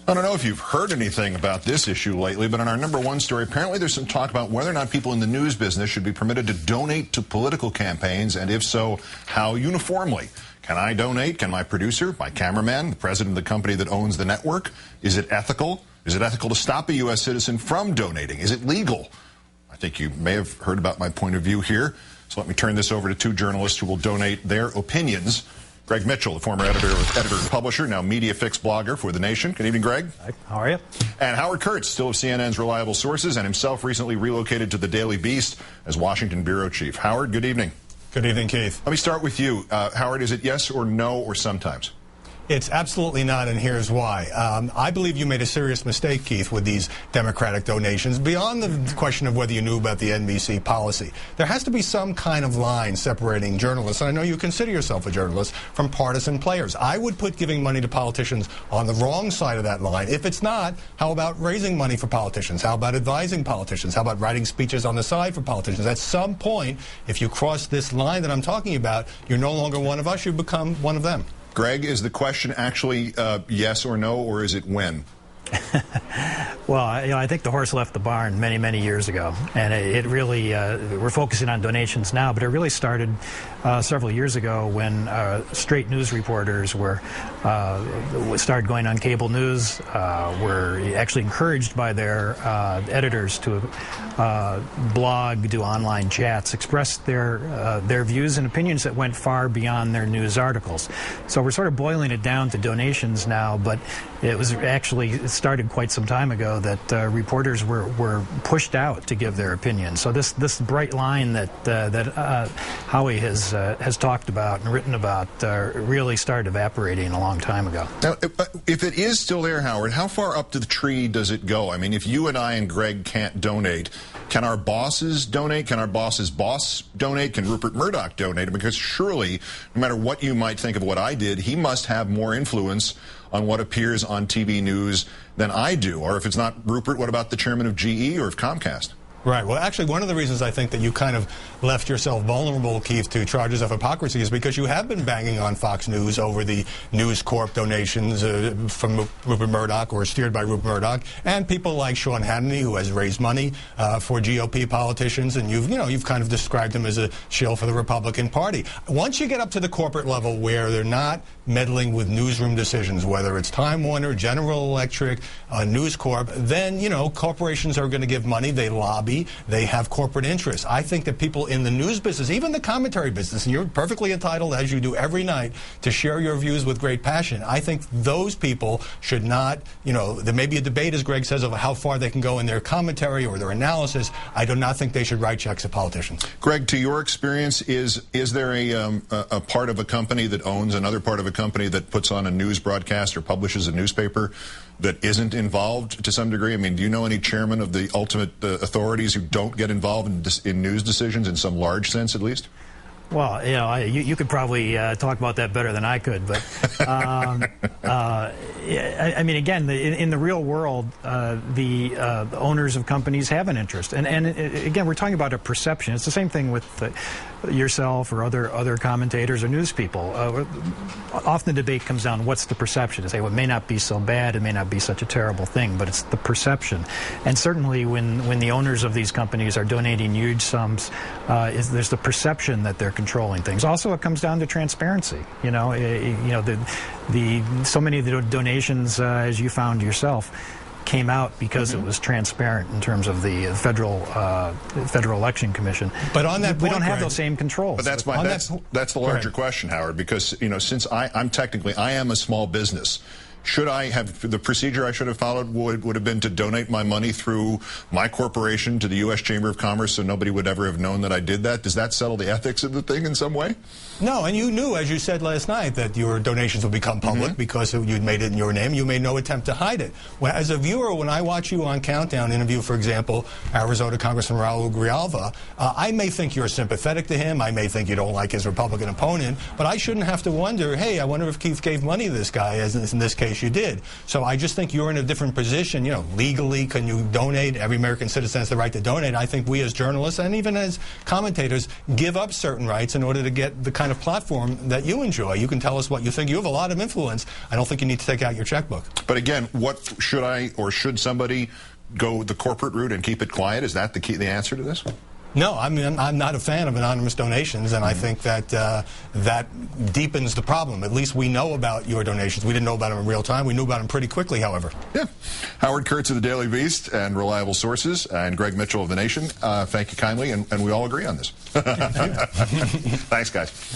I don't know if you've heard anything about this issue lately, but on our #1 story, apparently there's some talk about whether or not people in the news business should be permitted to donate to political campaigns, and if so, how uniformly. Can I donate? Can my producer, my cameraman, the president of the company that owns the network? Is it ethical? Is it ethical to stop a U.S. citizen from donating? Is it legal? I think you may have heard about my point of view here, so let me turn this over to two journalists who will donate their opinions. Greg Mitchell, the former editor and publisher, now media fix blogger for The Nation. Good evening, Greg. Hi, how are you? And Howard Kurtz, still of CNN's reliable sources, and himself recently relocated to the Daily Beast as Washington bureau chief. Howard, good evening. Good evening, Keith. Let me start with you. Howard, is it yes or no or sometimes? It's absolutely not, and here's why. I believe you made a serious mistake, Keith, with these Democratic donations. Beyond the question of whether you knew about the NBC policy, there has to be some kind of line separating journalists, and I know you consider yourself a journalist, from partisan players. I would put giving money to politicians on the wrong side of that line. If it's not, how about raising money for politicians? How about advising politicians? How about writing speeches on the side for politicians? At some point, if you cross this line that I'm talking about, you're no longer one of us, you become one of them. Greg, is the question actually yes or no, or is it when? Well, I think the horse left the barn many, many years ago, and it really, we're focusing on donations now, but it really started several years ago when straight news reporters started going on cable news, were actually encouraged by their editors to blog, do online chats, express their views and opinions that went far beyond their news articles. So we're sort of boiling it down to donations now, but it started quite some time ago that reporters were pushed out to give their opinion. So this bright line that Howie has talked about and written about really started evaporating a long time ago. Now, if it is still there, Howard, how far up the tree does it go? I mean, if you and I and Greg can't donate, can our bosses donate? Can our boss's boss donate? Can Rupert Murdoch donate? Because surely, no matter what you might think of what I did, he must have more influence on what appears on TV news than I do. Or if it's not Rupert, what about the chairman of GE or of Comcast? Right. Well, actually, one of the reasons I think that you kind of left yourself vulnerable, Keith, to charges of hypocrisy is because you have been banging on Fox News over the News Corp donations from Rupert Murdoch or steered by Rupert Murdoch, and people like Sean Hannity, who has raised money for GOP politicians, and you've kind of described him as a shill for the Republican Party. Once you get up to the corporate level where they're not meddling with newsroom decisions, whether it's Time Warner, General Electric, News Corp, then, corporations are going to give money. They lobby. They have corporate interests. I think that people in the news business, even the commentary business, and you're perfectly entitled, as you do every night, to share your views with great passion. I think those people should not, there may be a debate, as Greg says, over how far they can go in their commentary or their analysis. I do not think they should write checks to politicians. Greg, to your experience, is there a part of a company that owns another part of a company that puts on a news broadcast or publishes a newspaper that isn't involved to some degree? I mean, do you know any chairman of the ultimate authorities who don't get involved in news decisions in some large sense, at least? Well, you could probably talk about that better than I could, but I mean, again, in the real world, the owners of companies have an interest, and again, we're talking about a perception. It's the same thing with yourself or other commentators or news people. Often the debate comes down, what's the perception? To say, well, it may not be so bad, it may not be such a terrible thing, but it's the perception. And certainly when the owners of these companies are donating huge sums, there's the perception that they're controlling things. Also, it comes down to transparency. So many of the donations, as you found yourself, came out because it was transparent in terms of the Federal Election Commission. But on that point, we don't have those same controls. But that's the larger question, Howard, because since I am a small business. Should I have the procedure I should have followed would have been to donate my money through my corporation to the U.S. Chamber of Commerce so nobody would ever have known that I did that? Does that settle the ethics of the thing in some way? No, and you knew, as you said last night, that your donations would become public because you'd made it in your name. You made no attempt to hide it. As a viewer, when I watch you on Countdown interview, for example, Arizona Congressman Raul Grijalva, I may think you're sympathetic to him. I may think you don't like his Republican opponent, but I shouldn't have to wonder, hey, I wonder if Keith gave money to this guy, as in this case you did. So I just think you're in a different position. Legally, can you donate? Every American citizen has the right to donate. I think we as journalists and even as commentators give up certain rights in order to get the kind kind of platform that you enjoy. You can tell us what you think. You have a lot of influence. I don't think you need to take out your checkbook. But again, what should I or should somebody go the corporate route and keep it quiet? Is that the answer to this? No, I mean, I'm not a fan of anonymous donations, and I think that that deepens the problem. At least we know about your donations. We didn't know about them in real time. We knew about them pretty quickly, however. Yeah. Howard Kurtz of the Daily Beast and Reliable Sources, and Greg Mitchell of The Nation, thank you kindly, and we all agree on this. Thanks, guys.